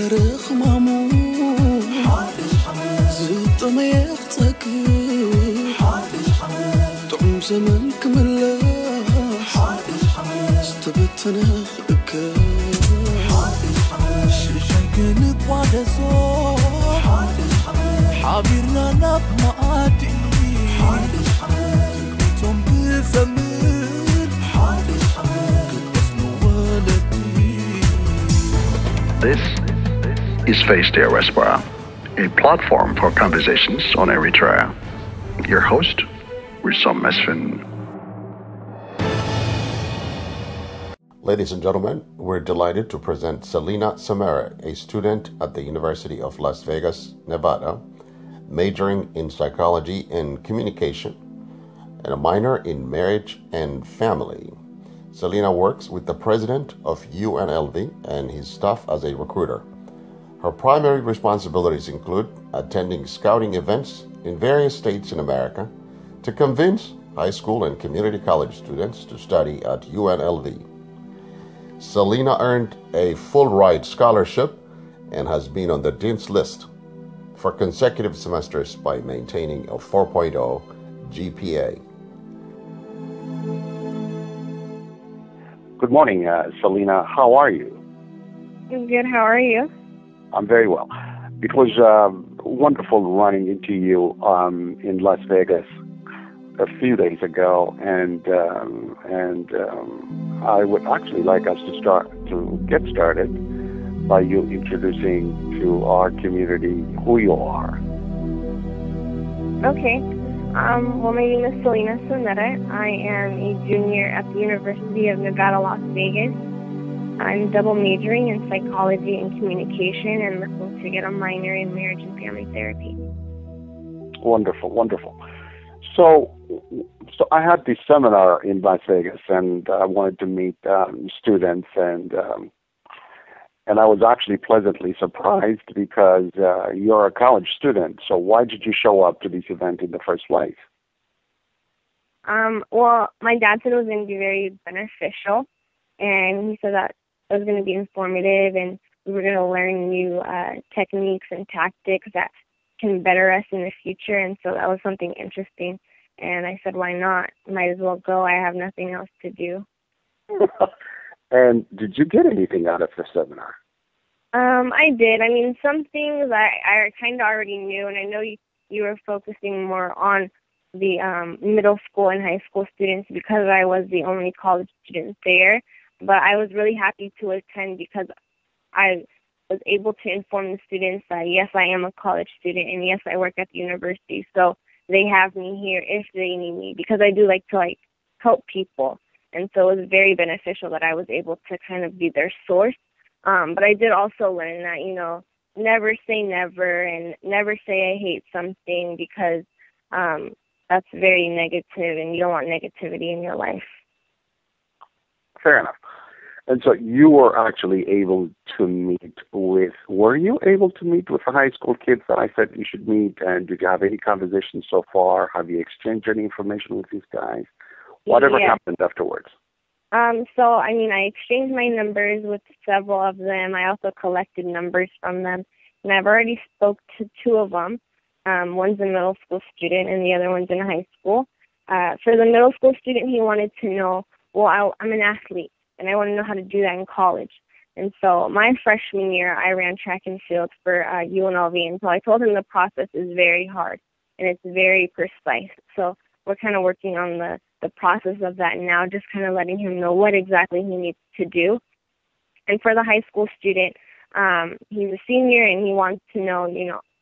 This is Face Diaspora, a platform for conversations on Eritrea. Your host, Russom Mesfun. Ladies and gentlemen, we're delighted to present Selina Semere, a student at the University of Las Vegas, Nevada, majoring in psychology and communication, and a minor in marriage and family. Salina works with the President of UNLV and his staff as a recruiter. Her primary responsibilities include attending scouting events in various states in America to convince high school and community college students to study at UNLV. Salina earned a full-ride scholarship and has been on the Dean's List for consecutive semesters by maintaining a 4.0 GPA. Good morning, Salina. How are you? I'm good. How are you? I'm very well. It was wonderful running into you in Las Vegas a few days ago, and I would actually like us to get started by you introducing to our community who you are. Okay. Well, my name is Selina Semere. I am a junior at the University of Nevada, Las Vegas. I'm double majoring in psychology and communication and looking to get a minor in marriage and family therapy. Wonderful, wonderful. So I had this seminar in Las Vegas, and I wanted to meet students, and I was actually pleasantly surprised because you're a college student. So why did you show up to this event in the first place? Well, my dad said it was going to be very beneficial, and he said that it was going to be informative, and we were going to learn new techniques and tactics that can better us in the future, and so that was something interesting. And I said, why not? Might as well go. I have nothing else to do. And did you get anything out of the seminar? I did. I mean, some things I kind of already knew, and I know you were focusing more on the middle school and high school students because I was the only college student there. But I was really happy to attend because I was able to inform the students that, yes, I am a college student, and yes, I work at the university. So they have me here if they need me because I do like to help people. And so it was very beneficial that I was able to kind of be their source. But I did also learn that, never say never and never say I hate something because that's very negative and you don't want negativity in your life. Fair enough. And so you were actually able to meet were you able to meet with the high school kids that I said you should meet? And did you have any conversations so far? Have you exchanged any information with these guys? Whatever happened afterwards? I exchanged my numbers with several of them. I also collected numbers from them. And I've already spoke to two of them. One's a middle school student and the other one's in high school. For the middle school student, he wanted to know, I'm an athlete, and I want to know how to do that in college. And so my freshman year, I ran track and field for UNLV. And so I told him the process is very hard, and it's very precise. So we're kind of working on the process of that now, just kind of letting him know what exactly he needs to do. And for the high school student, he's a senior, and he wants to know,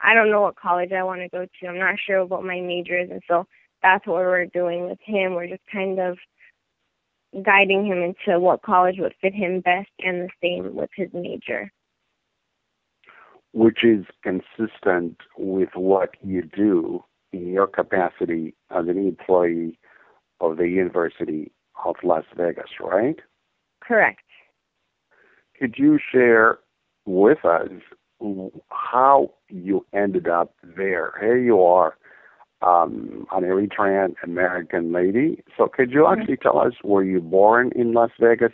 I don't know what college I want to go to. I'm not sure what my major is. And so that's what we're doing with him. We're just kind of guiding him into what college would fit him best, and the same with his major. Which is consistent with what you do in your capacity as an employee of the University of Las Vegas, right? Correct. Could you share with us how you ended up there? Here you are, an Eritrean American lady. So could you actually tell us, were you born in Las Vegas?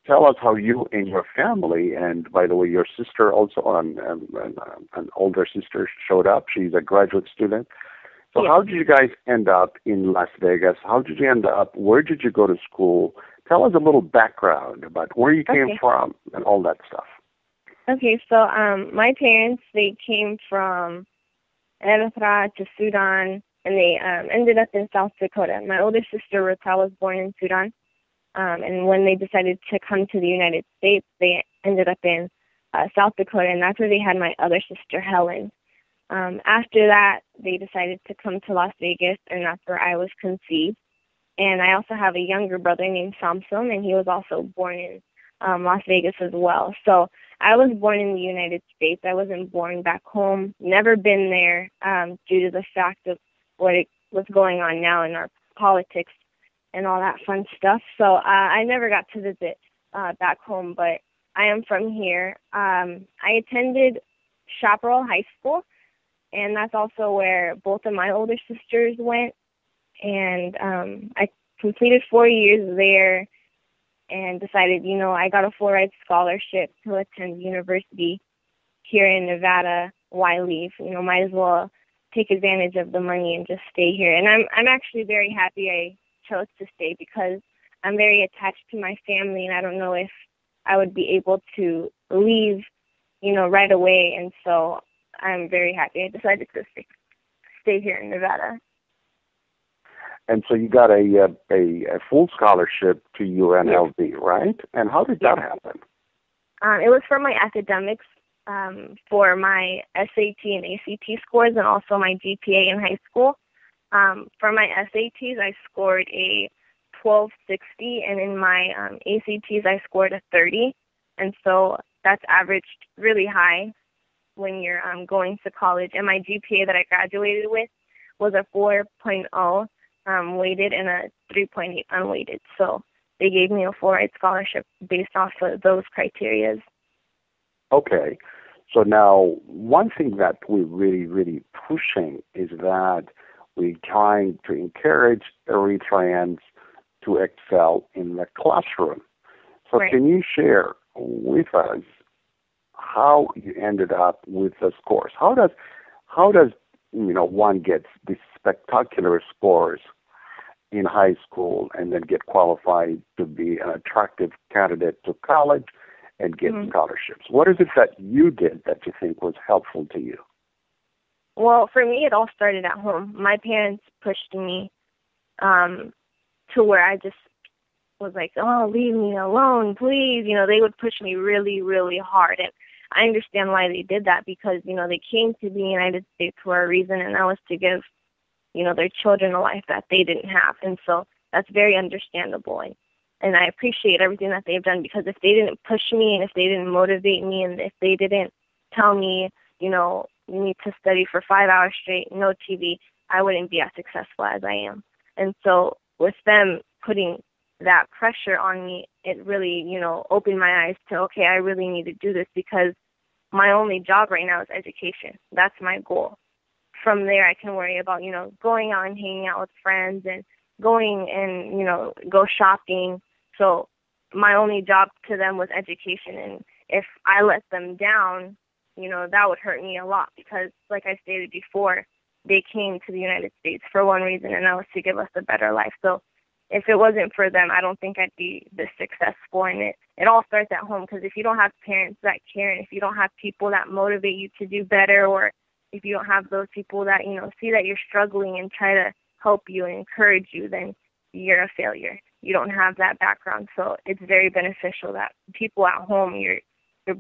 tell us how you and your family, and by the way, your sister also, an older sister showed up. She's a graduate student. So Yeah. how did you guys end up in Las Vegas? How did you end up? Where did you go to school? Tell us a little background about where you came from and all that stuff. Okay, so my parents, they came from Eritrea to Sudan, and they ended up in South Dakota. My older sister, Rita, was born in Sudan, and when they decided to come to the United States, they ended up in South Dakota, and that's where they had my other sister, Helen. After that, they decided to come to Las Vegas, and that's where I was conceived. And I also have a younger brother named Samson, and he was also born in Las Vegas as well. So I was born in the United States. I wasn't born back home, never been there due to the fact of what was going on now in our politics and all that fun stuff. So I never got to visit back home, but I am from here. I attended Chaparral High School, and that's also where both of my older sisters went. And I completed 4 years there and decided, I got a full-ride scholarship to attend university here in Nevada. Why leave? Might as well take advantage of the money and just stay here. And I'm actually very happy I chose to stay because I'm very attached to my family, and I don't know if I would be able to leave, right away. And so I'm very happy I decided to stay here in Nevada. And so you got a full scholarship to UNLV, right? And how did that happen? It was for my academics, for my SAT and ACT scores, and also my GPA in high school. For my SATs, I scored a 1260, and in my ACTs, I scored a 30. And so that's averaged really high when you're going to college. And my GPA that I graduated with was a 4.0. Weighted and a 3.8 unweighted. So they gave me a full-ride scholarship based off of those criterias. Okay. So now one thing that we're really, really pushing is that we're trying to encourage Eritreans to excel in the classroom. So Right. Can you share with us how you ended up with the scores? How does one get these spectacular scores in high school and then get qualified to be an attractive candidate to college and get scholarships? What is it that you did that you think was helpful to you? Well, for me, it all started at home. My parents pushed me to where I just was like, oh, leave me alone, please. They would push me really, really hard. And I understand why they did that because, they came to the United States for a reason, and that was to give, their children a life that they didn't have. And so that's very understandable. And I appreciate everything that they've done because if they didn't push me and if they didn't motivate me and if they didn't tell me, you need to study for 5 hours straight, no TV, I wouldn't be as successful as I am. And so with them putting that pressure on me, it really, opened my eyes to, okay, I really need to do this because my only job right now is education. That's my goal. From there, I can worry about, going out and hanging out with friends and going and, go shopping. So my only job to them was education. And if I let them down, that would hurt me a lot because, like I stated before, they came to the United States for one reason, and that was to give us a better life. So if it wasn't for them, I don't think I'd be this successful. And it all starts at home because if you don't have parents that care and if you don't have people that motivate you to do better, or if you don't have those people that, see that you're struggling and try to help you and encourage you, then you're a failure. You don't have that background. So it's very beneficial that people at home, your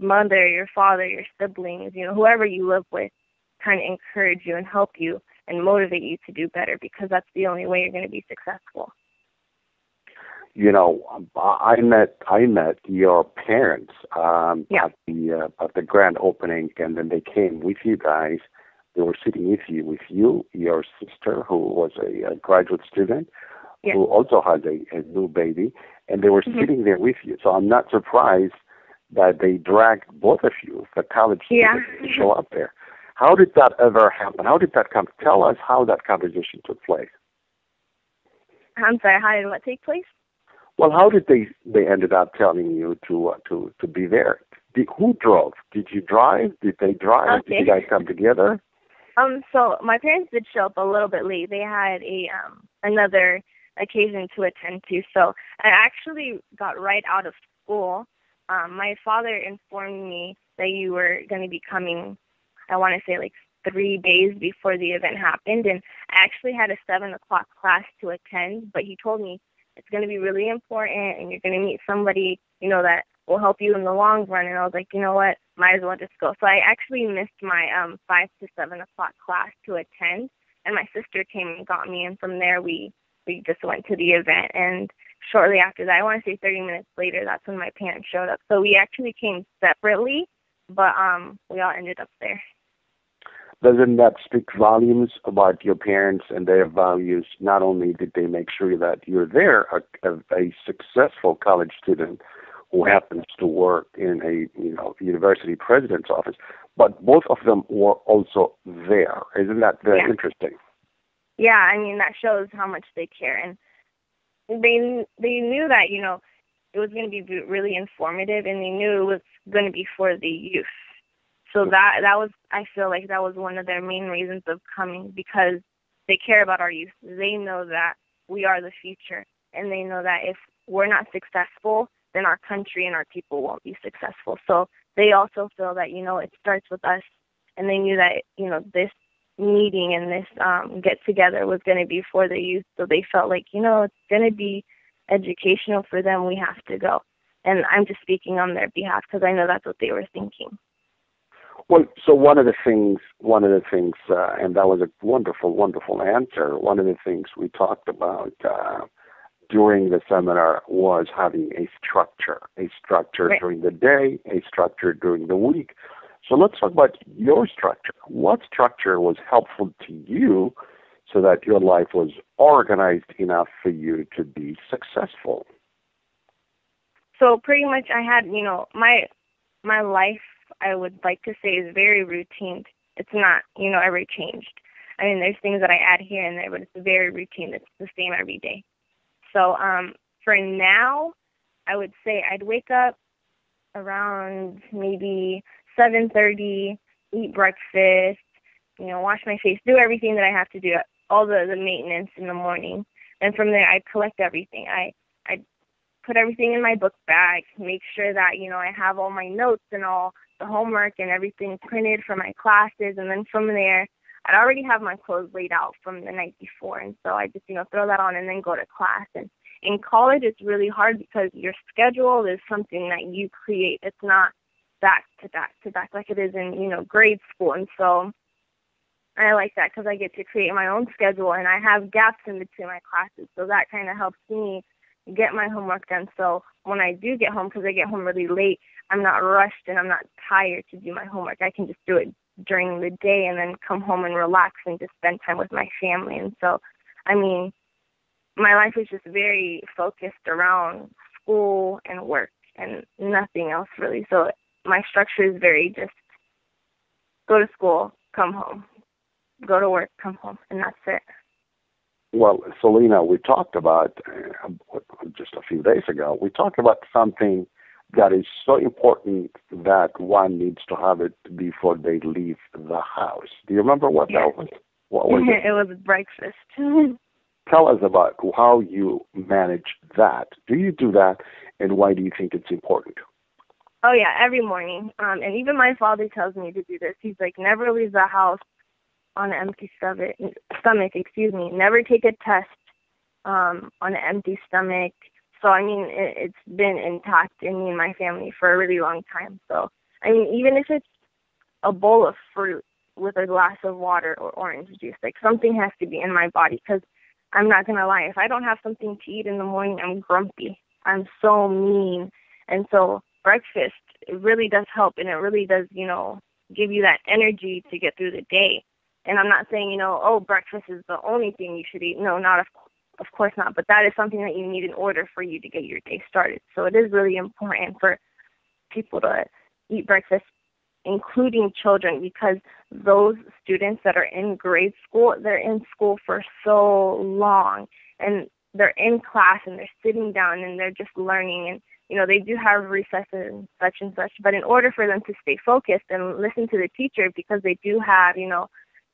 mother, your father, your siblings, whoever you live with, kind of encourage you and help you and motivate you to do better because that's the only way you're going to be successful. I met your parents at the grand opening, and then they came with you guys. They were sitting with you, your sister, who was a graduate student, who also has a new baby, and they were sitting there with you. So I'm not surprised that they dragged both of you, the college students, to show up there. How did that ever happen? How did that come? Tell us how that conversation took place. I'm sorry, how did what take place? Well, how did they ended up telling you to be there? Who drove? Did you drive? Did they drive? Okay. Did you guys come together? So my parents did show up a little bit late. They had another occasion to attend to. So I actually got right out of school. My father informed me that you were going to be coming, I want to say like 3 days before the event happened. And I actually had a 7 o'clock class to attend, but he told me it's going to be really important and you're going to meet somebody, that will help you in the long run. And I was like, you know what, might as well just go. So I actually missed my 5 to 7 o'clock class to attend, and my sister came and got me, and from there we just went to the event. And shortly after that, I want to say 30 minutes later, that's when my parents showed up. So we actually came separately, but we all ended up there. Doesn't that speak volumes about your parents and their values? Not only did they make sure that you're there, a successful college student who happens to work in a university president's office, but both of them were also there. Isn't that very interesting? Yeah, I mean, that shows how much they care. And they knew that, it was going to be really informative, and they knew it was going to be for the youth. So that was, I feel like that was one of their main reasons of coming, because they care about our youth. They know that we are the future, and they know that if we're not successful, then our country and our people won't be successful. So they also feel that, it starts with us, and they knew that, this meeting and this get-together was going to be for the youth. So they felt like, it's going to be educational for them. We have to go. And I'm just speaking on their behalf because I know that's what they were thinking. Well, so one of the things, and that was a wonderful, wonderful answer. One of the things we talked about during the seminar was having a structure right. During the day, a structure during the week. So let's talk about your structure. What structure was helpful to you so that your life was organized enough for you to be successful? So pretty much I had, my life, I would like to say, is very routine. It's not, ever changed. I mean, there's things that I add here and there, but it's very routine. It's the same every day. So for now, I would say I'd wake up around maybe 7:30, eat breakfast, wash my face, do everything that I have to do, all the maintenance in the morning. And from there, I'd collect everything. I'd put everything in my book bag, make sure that, I have all my notes and all the homework and everything printed for my classes. And then from there, I'd already have my clothes laid out from the night before. And so I just, throw that on and then go to class. And in college, it's really hard because your schedule is something that you create. It's not back to back to back like it is in, grade school. And so I like that because I get to create my own schedule and I have gaps in between my classes. So that kind of helps me get my homework done. So when I do get home, because I get home really late, I'm not rushed and I'm not tired to do my homework. I can just do it during the day and then come home and relax and just spend time with my family. And so, I mean, my life is just very focused around school and work and nothing else really. So my structure is very just go to school, come home, go to work, come home, and that's it. Well, Salina, we talked about, just a few days ago, we talked about something that is so important that one needs to have it before they leave the house. Do you remember what that was? What was it? It was breakfast. Tell us about how you manage that. Do you do that, and why do you think it's important? Oh, yeah, every morning. And even my father tells me to do this. He's like, never leave the house on an empty stomach. Never take a test on an empty stomach. So, I mean, it's been intact in me and my family for a really long time. So, I mean, even if it's a bowl of fruit with a glass of water or orange juice, like something has to be in my body because I'm not going to lie. If I don't have something to eat in the morning, I'm grumpy. I'm so mean. And so breakfast, it really does help, and it really does, give you that energy to get through the day. And I'm not saying, breakfast is the only thing you should eat. No, not of course not. But that is something that you need in order for you to get your day started. So it is really important for people to eat breakfast, including children, because those students that are in grade school, they're in school for so long. And they're in class and they're sitting down and they're just learning, and they do have recesses and such, but in order for them to stay focused and listen to the teacher, because they do have,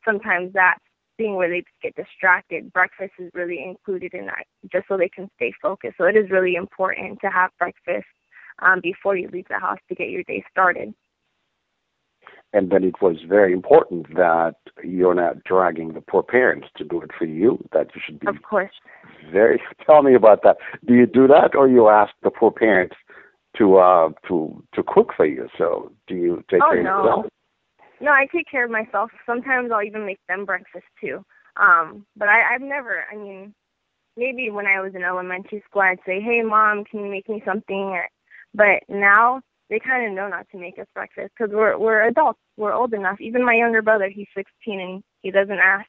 sometimes that thing where they just get distracted, breakfast is really included in that, just so they can stay focused. So it is really important to have breakfast before you leave the house to get your day started. And then it was very important that you're not dragging the poor parents to do it for you, that you should be. Of course. Tell me about that. Do you do that, or you ask the poor parents to cook for you? So do you take care of yourself? No, I take care of myself. Sometimes I'll even make them breakfast too. But I've never, maybe when I was in elementary school, I'd say, hey, Mom, can you make me something? But now they kind of know not to make us breakfast because we're adults. We're old enough. Even my younger brother, he's 16, and he doesn't ask.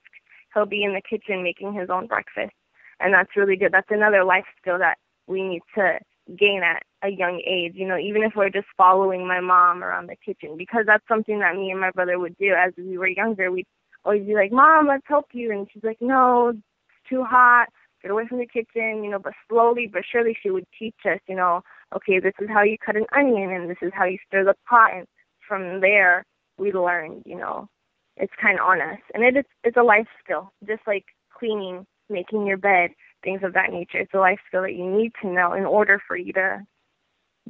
He'll be in the kitchen making his own breakfast. And that's really good. That's another life skill that we need to gain at a young age, even if we're just following my mom around the kitchen, because that's something that me and my brother would do as we were younger. We'd always be like, Mom, let's help you. And she's like, no, it's too hot. Get away from the kitchen, but slowly but surely she would teach us, okay, this is how you cut an onion and this is how you stir the pot. And from there, we learned, it's kind of on us. And it's a life skill, just like cleaning, making your bed, things of that nature. It's a life skill that you need to know in order for you to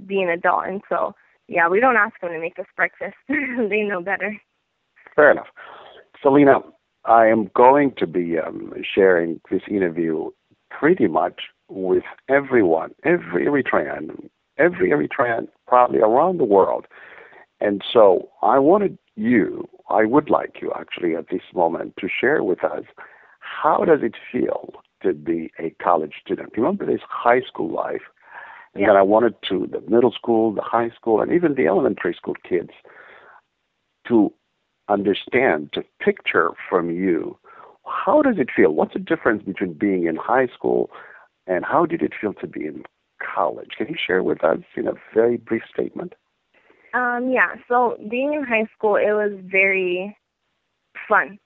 be an adult. And so, yeah, we don't ask them to make us breakfast. They know better. Fair enough. Selina, I am going to be sharing this interview pretty much with everyone, every Eritrean probably around the world. And so I would like you actually at this moment to share with us, how does it feel to be a college student? Remember this high school life, and then I wanted to the middle school, the high school, and even the elementary school kids to understand, to picture from you, how does it feel? What's the difference between being in high school and how did it feel to be in college? Can you share with us in a very brief statement? Yeah, so being in high school, it was very fun.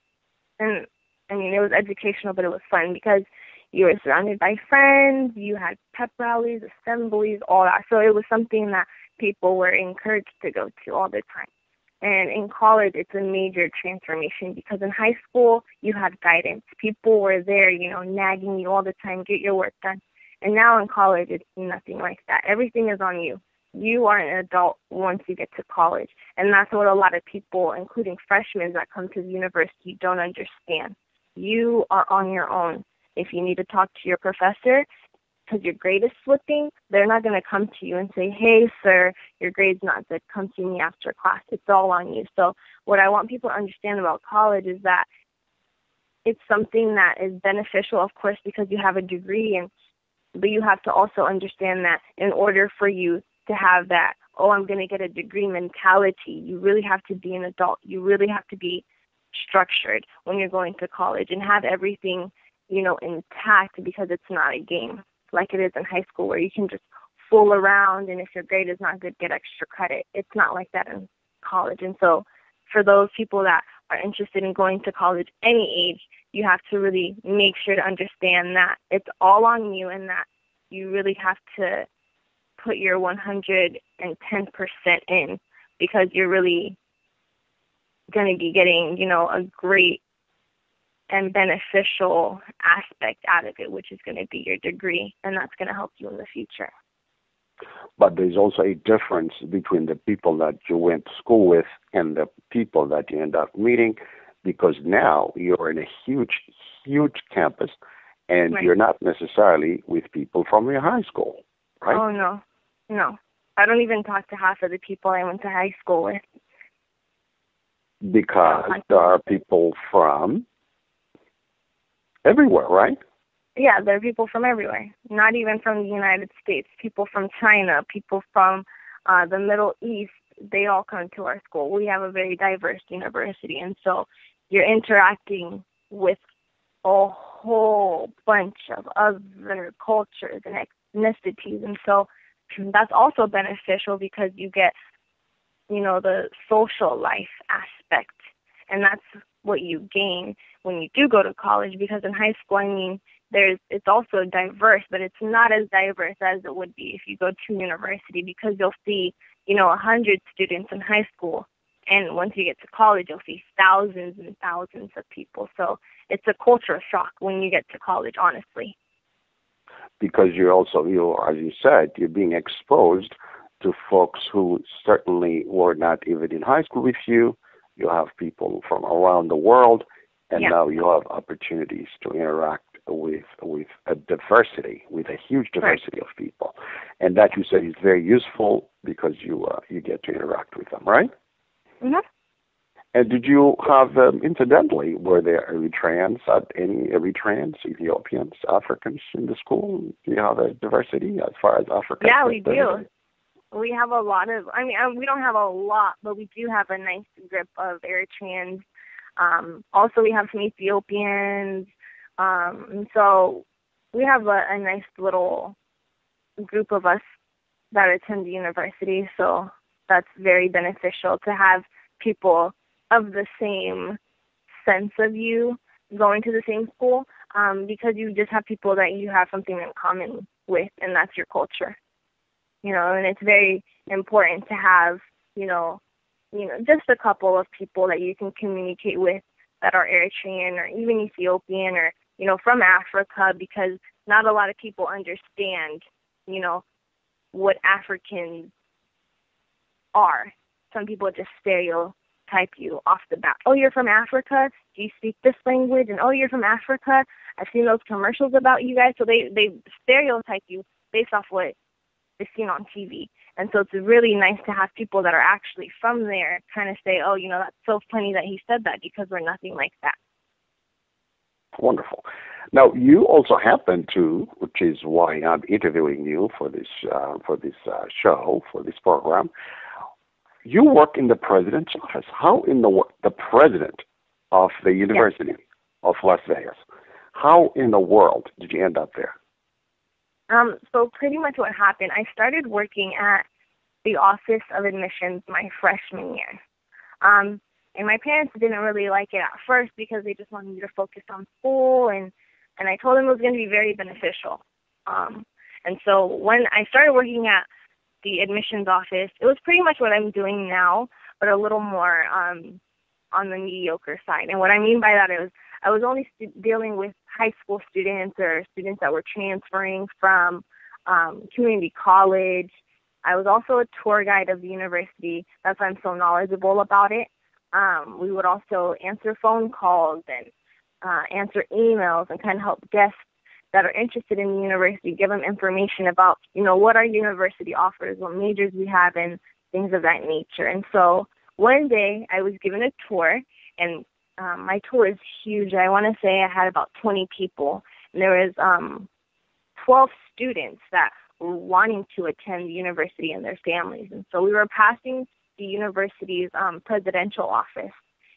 And, it was educational, but it was fun because you were surrounded by friends, you had pep rallies, assemblies, all that. So it was something that people were encouraged to go to all the time. And in college, it's a major transformation because in high school, you had guidance. People were there, nagging you all the time, get your work done. And now in college, it's nothing like that. Everything is on you. You are an adult once you get to college. And that's what a lot of people, including freshmen that come to the university, don't understand. You are on your own. If you need to talk to your professor because your grade is slipping, they're not going to come to you and say, hey, sir, your grade's not good. Come see me after class. It's all on you. So what I want people to understand about college is that it's something that is beneficial, of course, because you have a degree, but you have to also understand that in order for you to have that, I'm going to get a degree mentality, you really have to be an adult. You really have to be structured when you're going to college and have everything, intact, because it's not a game like it is in high school where you can just fool around, and if your grade is not good, get extra credit. It's not like that in college. And so for those people that are interested in going to college any age, you have to really make sure to understand that it's all on you and that you really have to put your 110% in, because you're really going to be getting, a great and beneficial aspect out of it, which is going to be your degree, and that's going to help you in the future. But there's also a difference between the people that you went to school with and the people that you end up meeting, because now you're in a huge, huge campus, and right. You're not necessarily with people from your high school, right? Oh, no. I don't even talk to half of the people I went to high school with. Because there are people from everywhere, right? Yeah, there are people from everywhere, not even from the United States. People from China, people from the Middle East, they all come to our school. We have a very diverse university, and so you're interacting with a whole bunch of other cultures and ethnicities, and so that's also beneficial because you get, the social life aspect, and that's what you gain when you do go to college, because in high school, it's also diverse, but it's not as diverse as it would be if you go to university, because you'll see, 100 students in high school, and once you get to college, you'll see thousands and thousands of people. So it's a culture shock when you get to college, honestly. Because as you said, you're being exposed to folks who certainly were not even in high school with you. You have people from around the world, and now you have opportunities to interact with a diversity, with a huge diversity of people. And that, you said, is very useful because you get to interact with them, right? Mm-hmm. And did you have, incidentally, were there Eritreans, Ethiopians, Africans in the school? Do you have a diversity as far as Africa? Yeah, we do. We have a lot of, we don't have a lot, but we do have a nice group of Eritreans. Also, we have some Ethiopians. And so we have a nice little group of us that attend the university. So that's very beneficial to have people of the same sense of you going to the same school, because you just have people that you have something in common with, and that's your culture. And it's very important to have, just a couple of people that you can communicate with that are Eritrean or even Ethiopian or, from Africa, because not a lot of people understand, what Africans are. Some people just stereotype you off the bat. Oh, you're from Africa? Do you speak this language? And, oh, you're from Africa? I've seen those commercials about you guys. So they stereotype you based off what they've seen on TV. And so it's really nice to have people that are actually from there kind of say, oh, that's so funny that he said that, because we're nothing like that. Wonderful. Now, you also happen to, which is why I'm interviewing you for this show, for this program, you work in the president's office. How in the president of the University of Las Vegas, how in the world did you end up there? So pretty much what happened, I started working at the Office of Admissions my freshman year. And my parents didn't really like it at first because they just wanted me to focus on school, and I told them it was going to be very beneficial. And so when I started working at the admissions office, it was pretty much what I'm doing now, but a little more on the mediocre side. And what I mean by that is I was only dealing with high school students or students that were transferring from community college. I was also a tour guide of the university. That's why I'm so knowledgeable about it. We would also answer phone calls and answer emails and kind of help guests that are interested in the university, give them information about, what our university offers, what majors we have, and things of that nature. And so one day I was given a tour, and my tour is huge. I want to say I had about 20 people, and there was 12 students that were wanting to attend the university and their families. And so we were passing the university's presidential office,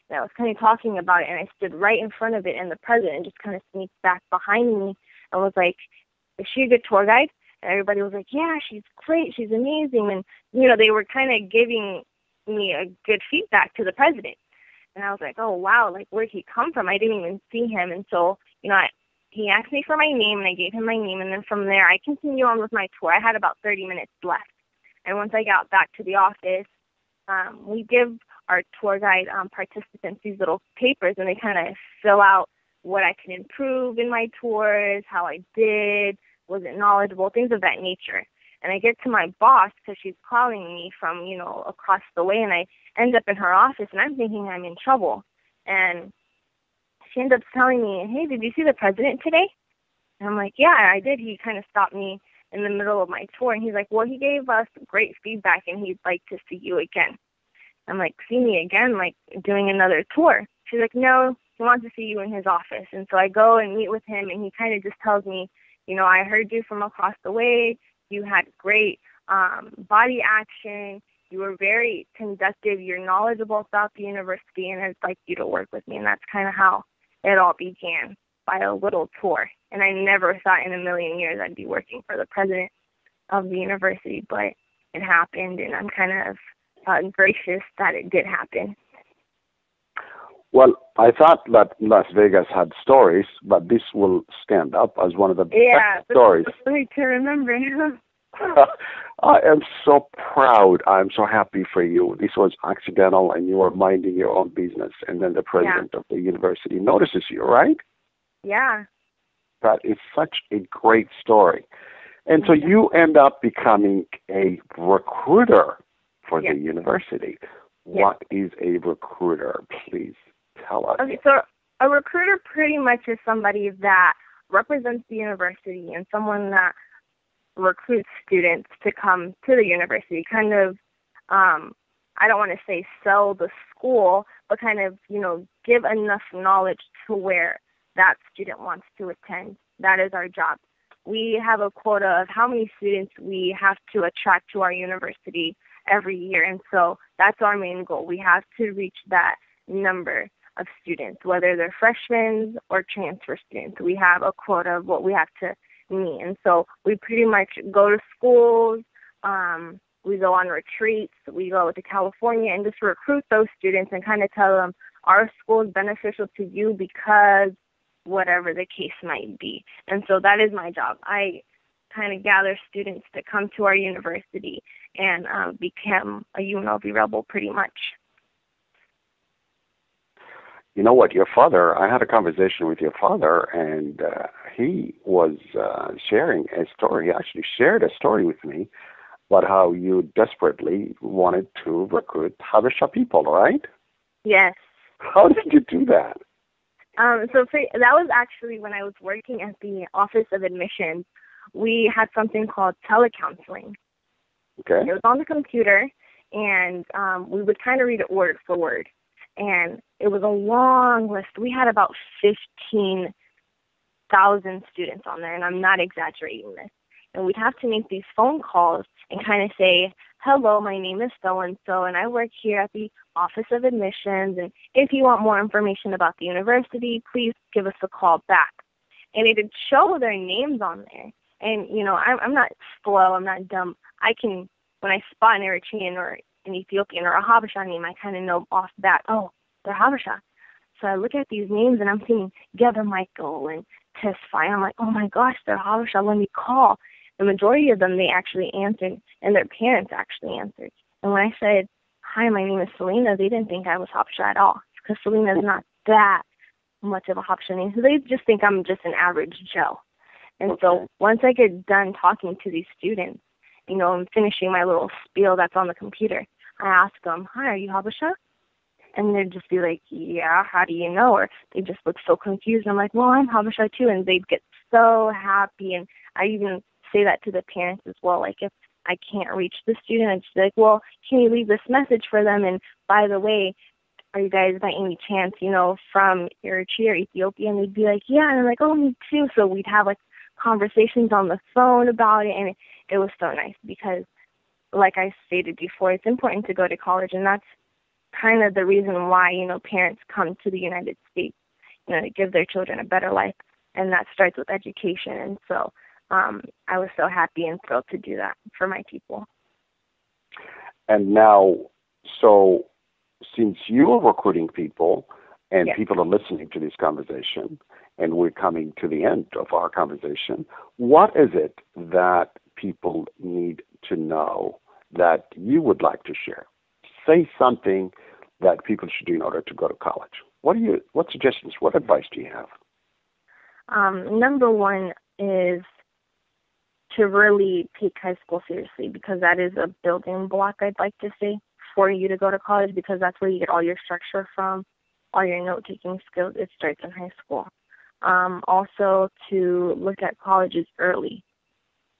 and I was kind of talking about it, and I stood right in front of it, and the president just kind of sneaked back behind me and was like, is she a good tour guide? And everybody was like, yeah, she's great, she's amazing. And, they were kind of giving me a good feedback to the president. And I was like, oh, wow, like, where'd he come from? I didn't even see him. And so, he asked me for my name, and I gave him my name. And then from there, I continued on with my tour. I had about 30 minutes left. And once I got back to the office, we give our tour guide participants these little papers, and they kind of fill out what I can improve in my tours, how I did, was it knowledgeable, things of that nature. And I get to my boss because she's calling me from, across the way, and I end up in her office, and I'm thinking I'm in trouble. And she ends up telling me, hey, did you see the president today? And I'm like, yeah, I did. He kind of stopped me in the middle of my tour, and he's like, well, he gave us great feedback, and he'd like to see you again. I'm like, see me again, like doing another tour? She's like, no, he wants to see you in his office. And so I go and meet with him, and he kind of just tells me, I heard you from across the way. You had great body action. You were very conductive. You're knowledgeable about the university, and I'd like you to work with me. And that's kind of how it all began, by a little tour. And I never thought in a million years I'd be working for the president of the university, but it happened, and I'm kind of gracious that it did happen. Well, I thought that Las Vegas had stories, but this will stand up as one of the best stories. Yeah, funny to remember. I am so proud. I'm so happy for you. This was accidental, and you were minding your own business, and then the president of the university notices you, right? Yeah. That is such a great story. And so you end up becoming a recruiter for the university. What is a recruiter? Please tell us. Okay, so a recruiter pretty much is somebody that represents the university and someone that recruits students to come to the university, kind of, I don't want to say sell the school, but kind of, give enough knowledge to where that student wants to attend. That is our job. We have a quota of how many students we have to attract to our university every year, and so that's our main goal. We have to reach that number of students, whether they're freshmen or transfer students. We have a quota of what we have to meet, and so we pretty much go to schools, we go on retreats, we go to California and just recruit those students and kind of tell them our school is beneficial to you because whatever the case might be. And so that is my job. I kind of gather students to come to our university and become a UNLV rebel pretty much. You know what, your father, I had a conversation with your father, and he was sharing a story. He actually shared a story with me about how you desperately wanted to recruit Habesha people, right? Yes. How did you do that? So that was actually when I was working at the Office of Admissions. We had something called telecounseling. Okay. It was on the computer, and we would kind of read it word for word. And it was a long list. We had about 15,000 students on there, and I'm not exaggerating this. And we'd have to make these phone calls and kind of say, hello, my name is so-and-so, and I work here at the Office of Admissions, and if you want more information about the university, please give us a call back. And it would show their names on there. And, I'm not slow, I'm not dumb. I can, when I spot an Eritrean or an Ethiopian or a Habesha name, I kind of know off the bat, oh, they're Habesha. So I look at these names, and I'm seeing Gather Michael and Tesfai. I'm like, oh, my gosh, they're Habesha. Let me call. The majority of them, they actually answered, and their parents actually answered. And when I said, hi, my name is Salina, they didn't think I was Habesha at all, because Salina is not that much of a Habesha name. So they just think I'm just an average Joe. And so once I get done talking to these students, I'm finishing my little spiel that's on the computer, I ask them, hi, are you Habesha? And they'd just be like, yeah, how do you know? Or they just look so confused. I'm like, well, I'm Habesha too. And they'd get so happy. And I even say that to the parents as well. Like, if I can't reach the student, I'd just be like, well, can you leave this message for them? And by the way, are you guys by any chance, from Eritrea or Ethiopia? And they'd be like, yeah. And I'm like, oh, me too. So we'd have conversations on the phone about it. And it was so nice because, like I stated before, it's important to go to college. And that's kind of the reason why, parents come to the United States, to give their children a better life. And that starts with education. And so I was so happy and thrilled to do that for my people. And now, so since you are recruiting people and people are listening to this conversation, and we're coming to the end of our conversation, what is it that people need to know that you would like to share? Say something that people should do in order to go to college. What suggestions, what advice do you have? Number one is to really take high school seriously, because that is a building block, I'd like to say, for you to go to college, because that's where you get all your structure from, all your note-taking skills. It starts in high school. Also, to look at colleges early,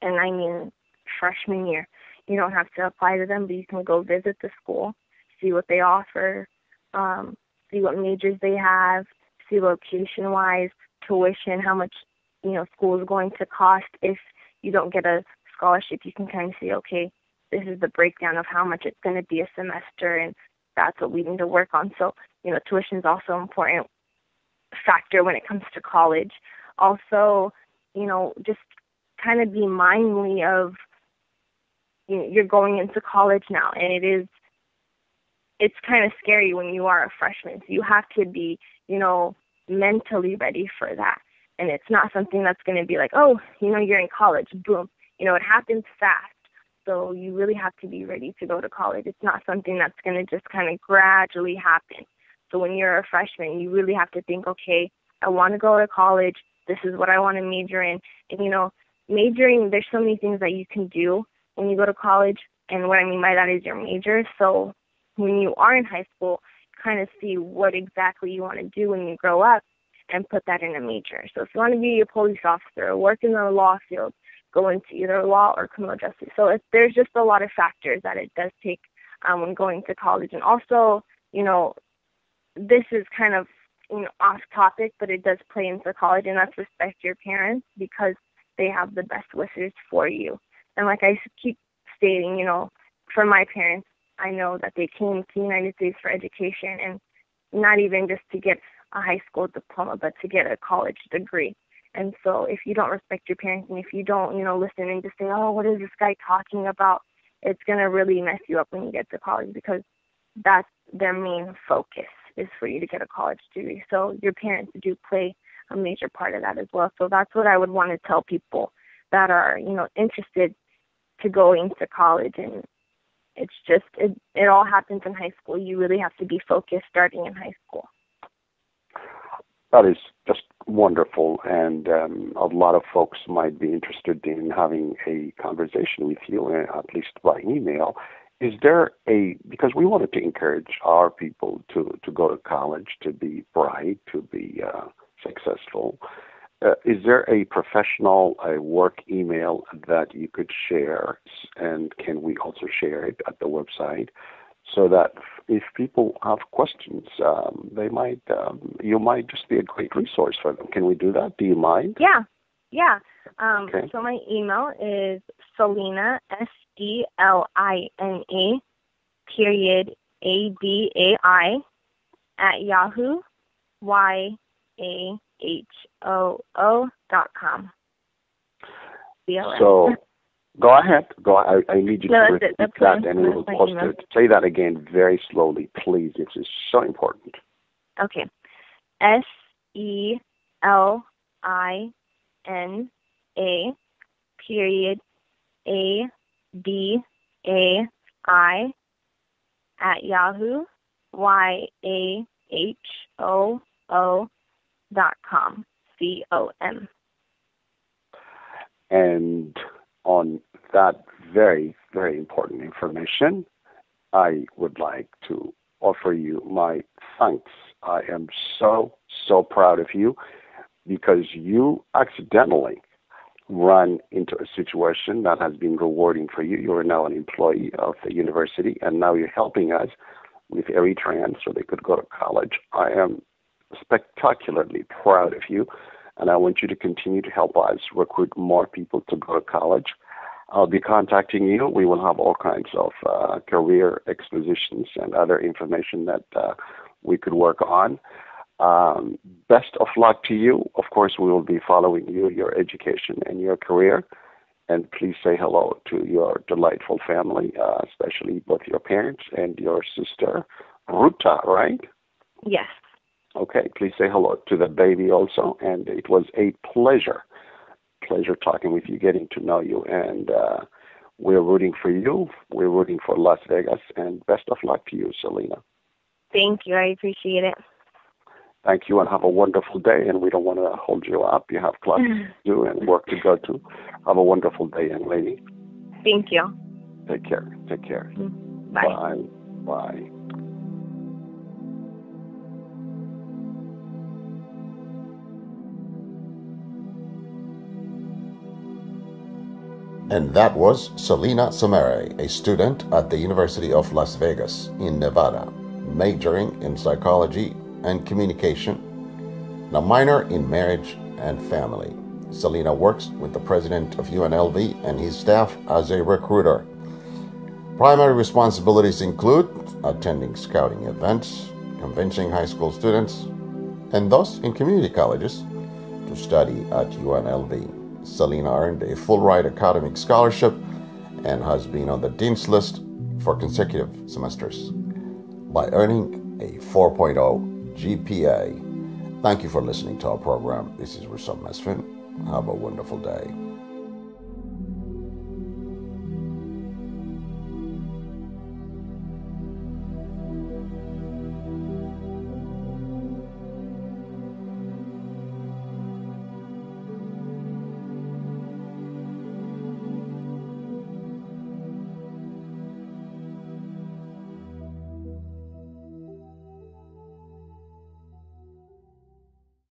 and I mean freshman year. You don't have to apply to them, but you can go visit the school, see what they offer, see what majors they have, see location-wise, tuition, how much, school is going to cost. If you don't get a scholarship, you can kind of see, okay, this is the breakdown of how much it's going to be a semester, and that's what we need to work on. So, tuition is also an important factor when it comes to college. Also, just kind of be mindful of, you're going into college now, and it's kind of scary when you are a freshman. So you have to be, mentally ready for that. And it's not something that's going to be like, oh, you're in college, boom. It happens fast. So you really have to be ready to go to college. It's not something that's going to just kind of gradually happen. So when you're a freshman, you really have to think, okay, I want to go to college. This is what I want to major in. And, majoring, there's so many things that you can do when you go to college. And what I mean by that is your major. So when you are in high school, kind of see what exactly you want to do when you grow up and put that in a major. So if you want to be a police officer or work in the law field, go into either law or criminal justice. So there's just a lot of factors that it does take when going to college. And also, this is kind of off topic, but it does play into college, and that's respect your parents because they have the best wishes for you. And like I keep stating, for my parents, I know that they came to the United States for education, and not even just to get a high school diploma, but to get a college degree. And so if you don't respect your parents and if you don't, listen and just say, oh, what is this guy talking about? It's going to really mess you up when you get to college because that's their main focus is for you to get a college degree. So your parents do play a major part of that as well. So that's what I would want to tell people that are, interested to go into college. And it's just, it all happens in high school. You really have to be focused starting in high school. That is just wonderful, and a lot of folks might be interested in having a conversation with you, at least by email. Is there because we wanted to encourage our people to go to college, to be bright, to be successful, is there a professional, work email that you could share, and can we also share it at the website? So that if people have questions, you might just be a great resource for them. Can we do that? Do you mind? Yeah. Okay. So my email is Selina, SELINA, period, ABAI, at Yahoo, YAHOO.com. So go ahead. I need you to repeat that, and we will post it. Say that again very slowly, please. This is so important. Okay. SELINA, period, ABAI, at Yahoo, YAHOO.com. COM. And on that very, very important information, I would like to offer you my thanks. I am so, so proud of you because you accidentally run into a situation that has been rewarding for you. You are now an employee of the university, and now you're helping us with Eritreans so they could go to college. I am spectacularly proud of you, and I want you to continue to help us recruit more people to go to college. I'll be contacting you. We will have all kinds of career expositions and other information that we could work on. Best of luck to you. Of course, we will be following you, your education, and your career. And please say hello to your delightful family, especially both your parents and your sister, Ruta, right? Yes. Okay, please say hello to the baby also. And it was a pleasure talking with you, getting to know you. And we're rooting for you. We're rooting for Las Vegas. And best of luck to you, Selina. Thank you. I appreciate it. Thank you, and have a wonderful day. And we don't want to hold you up. You have classes to do and work to go to. Have a wonderful day, young lady. Thank you. Take care. Take care. Bye. Bye. Bye. And that was Selina Semere, a student at the University of Las Vegas in Nevada, majoring in psychology and communication, and a minor in marriage and family. Salina works with the President of UNLV and his staff as a recruiter. Primary responsibilities include attending scouting events, convincing high school students, and those in community colleges to study at UNLV. Salina earned a full-ride academic scholarship and has been on the Dean's List for consecutive semesters. by earning a 4.0 GPA. Thank you for listening to our program. This is Russom Mesfun. Have a wonderful day.